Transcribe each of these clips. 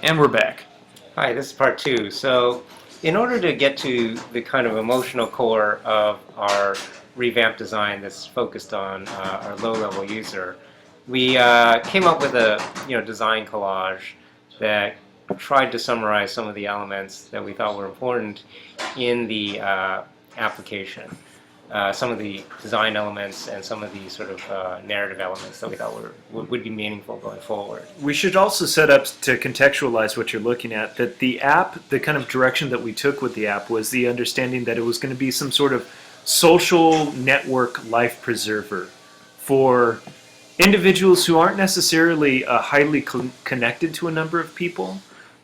And we're back. Hi, this is part two. So, in order to get to the kind of emotional core of our revamped design that's focused on our low-level user, we came up with a design collage that tried to summarize some of the elements that we thought were important in the application. Some of the design elements and some of the sort of narrative elements that we thought would be meaningful going forward. We should also set up to contextualize what you're looking at, that the app, the kind of direction that we took with the app was the understanding that it was going to be some sort of social network life preserver for individuals who aren't necessarily highly connected to a number of people,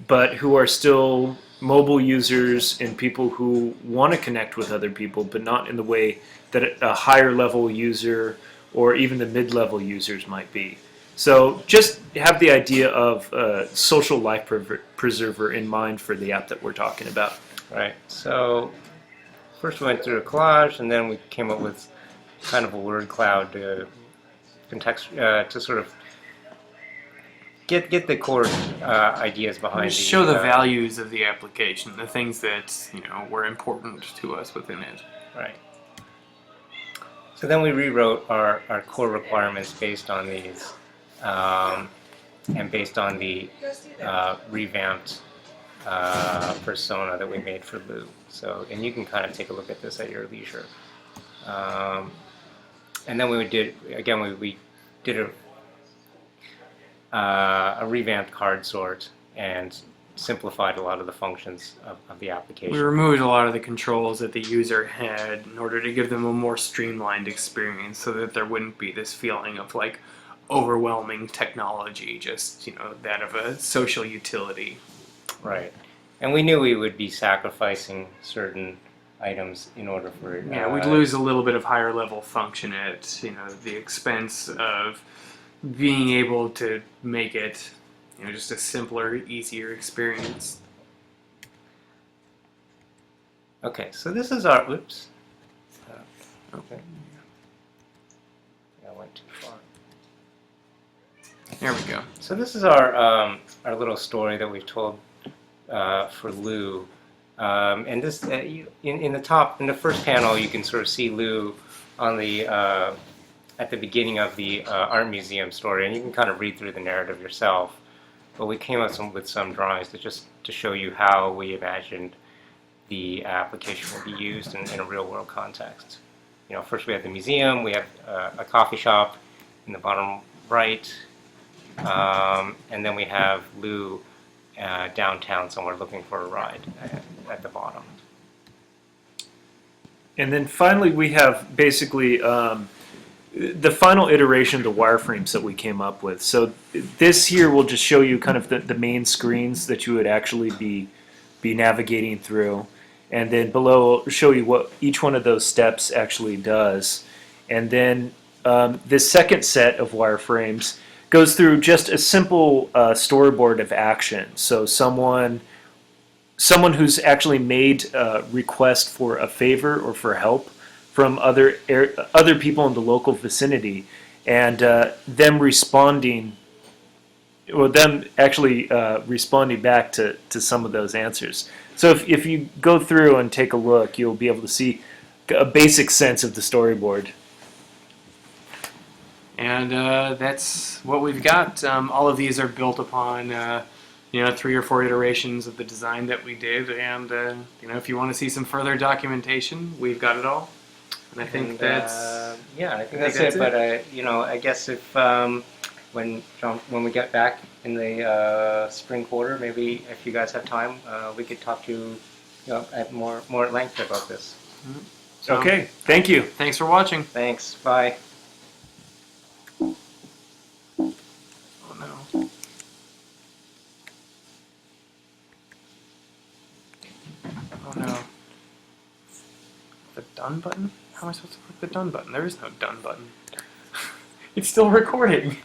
but who are still mobile users and people who want to connect with other people, but not in the way that a higher level user or even the mid-level users might be. So just have the idea of a social life preserver in mind for the app that we're talking about. Right. So first we went through a collage, and then we came up with kind of a word cloud to to sort of get the core ideas behind. Show the values of the application, the things that were important to us within it. Right. So then we rewrote our core requirements based on these, and based on the revamped persona that we made for Lou. So, and you can kind of take a look at this at your leisure. And then we did a revamped card sort and simplified a lot of the functions of the application. We removed a lot of the controls that the user had in order to give them a more streamlined experience, so that there wouldn't be this feeling of like overwhelming technology, just that of a social utility. Right. And we knew we would be sacrificing certain items in order for yeah, we'd lose a little bit of higher level function at the expense of being able to make it just a simpler, easier experience. Okay, so this is our oops. Okay. I went too far. There we go. So this is our little story that we've told for Lou. And this, in the first panel, you can sort of see Lou on the at the beginning of the art museum story, and you can kind of read through the narrative yourself. But we came up with some drawings to show you how we imagined the application will be used in a real-world context. First we have the museum, we have a coffee shop in the bottom right, and then we have Lou downtown somewhere looking for a ride at the bottom. And then finally we have basically the final iteration of the wireframes that we came up with. So this here will just show you kind of the main screens that you would actually be navigating through. And then below will show you what each one of those steps actually does. And then this second set of wireframes goes through just a simple storyboard of action. So someone who's actually made a request for a favor or for help from other people in the local vicinity, and them responding, or them actually responding back to some of those answers. So if you go through and take a look, you'll be able to see a basic sense of the storyboard. And that's what we've got. All of these are built upon 3 or 4 iterations of the design that we did, and if you want to see some further documentation, we've got it all. And I think that's I think that's it. But I guess if when we get back in the spring quarter, maybe if you guys have time, we could talk to you at more at length about this. Mm-hmm. So, okay, thank you. Thanks for watching. Thanks. Bye. Oh no. Oh no. The done button? How am I supposed to click the done button? There is no done button. It's still recording.